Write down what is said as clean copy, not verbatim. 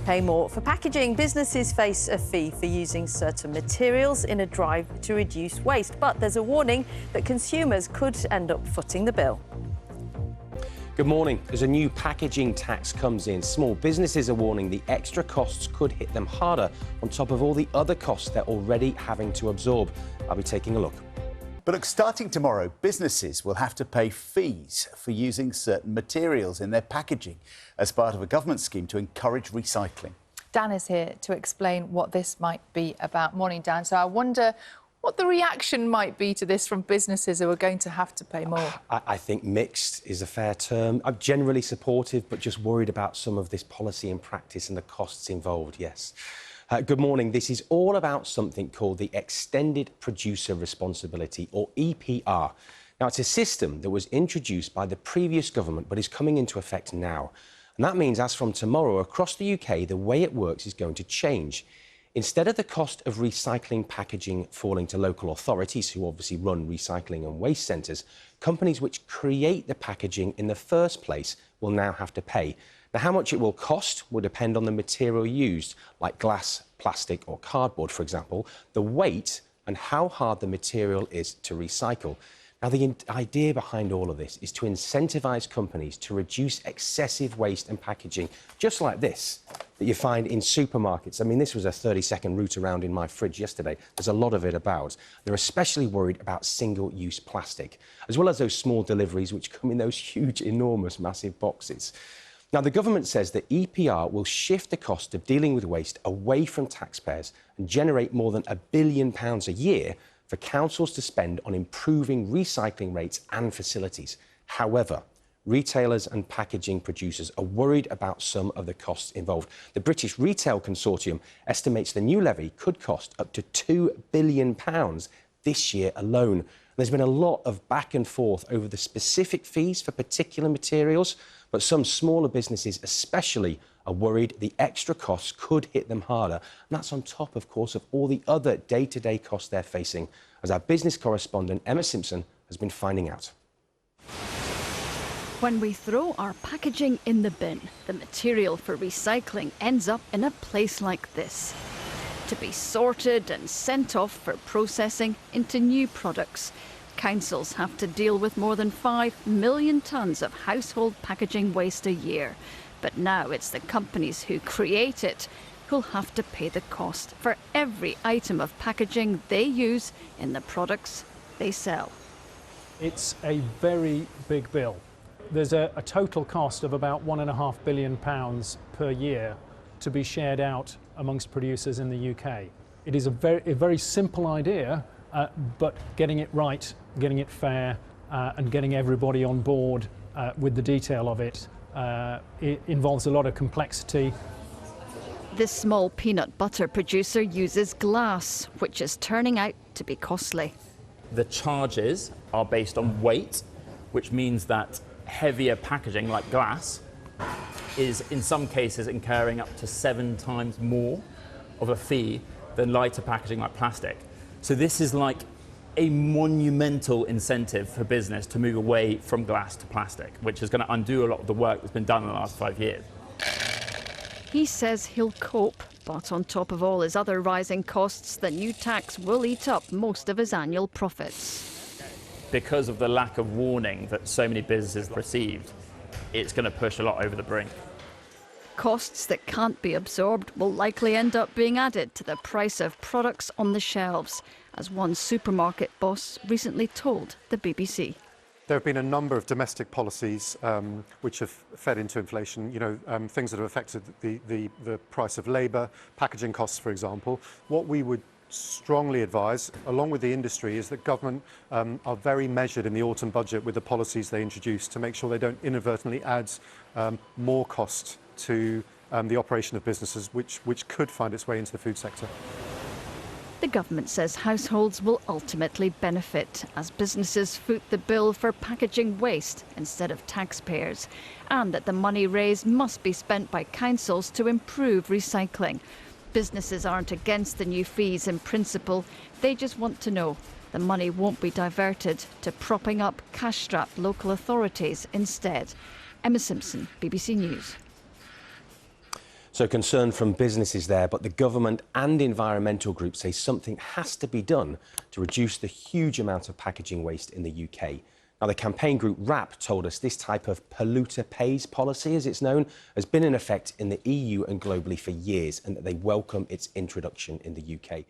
pay more for packaging. Businesses face a fee for using certain materials in a drive to reduce waste. But there's a warning that consumers could end up footing the bill. Good morning. As a new packaging tax comes in, small businesses are warning the extra costs could hit them harder on top of all the other costs they're already having to absorb. I'll be taking a look. But look, starting tomorrow, businesses will have to pay fees for using certain materials in their packaging as part of a government scheme to encourage recycling. Dan is here to explain what this might be about. Morning, Dan. So I wonder what the reaction might be to this from businesses who are going to have to pay more. I think mixed is a fair term. I'm generally supportive, but just worried about some of this policy and practice and the costs involved, yes. Good morning. This is all about something called the Extended Producer Responsibility, or EPR. Now, it's a system that was introduced by the previous government but is coming into effect now. And that means as from tomorrow, across the UK, the way it works is going to change. Instead of the cost of recycling packaging falling to local authorities, who obviously run recycling and waste centres, companies which create the packaging in the first place will now have to pay. Now, how much it will cost will depend on the material used, like glass, plastic or cardboard, for example, the weight and how hard the material is to recycle. Now, the idea behind all of this is to incentivise companies to reduce excessive waste and packaging, just like this, that you find in supermarkets. I mean, this was a 30-second route around in my fridge yesterday. There's a lot of it about. They're especially worried about single-use plastic, as well as those small deliveries which come in those huge, enormous, massive boxes. Now, the government says that EPR will shift the cost of dealing with waste away from taxpayers and generate more than £1 billion a year for councils to spend on improving recycling rates and facilities. However, retailers and packaging producers are worried about some of the costs involved. The British Retail Consortium estimates the new levy could cost up to £2 billion this year alone. There's been a lot of back and forth over the specific fees for particular materials, but some smaller businesses especially are worried the extra costs could hit them harder. And that's on top, of course, of all the other day-to-day costs they're facing, as our business correspondent Emma Simpson has been finding out. When we throw our packaging in the bin, the material for recycling ends up in a place like this, to be sorted and sent off for processing into new products. Councils have to deal with more than 5 million tonnes of household packaging waste a year. But now it's the companies who create it who'll have to pay the cost for every item of packaging they use in the products they sell. It's a very big bill. There's a total cost of about £1.5 billion per year to be shared out amongst producers in the UK. It is a very simple idea, but getting it right, getting it fair, and getting everybody on board with the detail of it, it involves a lot of complexity. This small peanut butter producer uses glass, which is turning out to be costly. The charges are based on weight, which means that heavier packaging like glass is in some cases incurring up to 7 times more of a fee than lighter packaging like plastic. So this is like a monumental incentive for business to move away from glass to plastic, which is going to undo a lot of the work that's been done in the last 5 years. He says he'll cope, but on top of all his other rising costs, the new tax will eat up most of his annual profits. Because of the lack of warning that so many businesses received, it's going to push a lot over the brink. Costs that can't be absorbed will likely end up being added to the price of products on the shelves, as one supermarket boss recently told the BBC. There have been a number of domestic policies which have fed into inflation, things that have affected the price of labour, packaging costs, for example. What we would strongly advise, along with the industry, is that government are very measured in the autumn budget with the policies they introduce to make sure they don't inadvertently add more cost to the operation of businesses, which could find its way into the food sector. The government says households will ultimately benefit as businesses foot the bill for packaging waste instead of taxpayers, and that the money raised must be spent by councils to improve recycling. Businesses aren't against the new fees in principle, they just want to know the money won't be diverted to propping up cash-strapped local authorities instead. Emma Simpson, BBC News. So concern from businesses there, but the government and environmental groups say something has to be done to reduce the huge amount of packaging waste in the UK. Now, the campaign group WRAP told us this type of polluter pays policy, as it's known, has been in effect in the EU and globally for years, and that they welcome its introduction in the UK.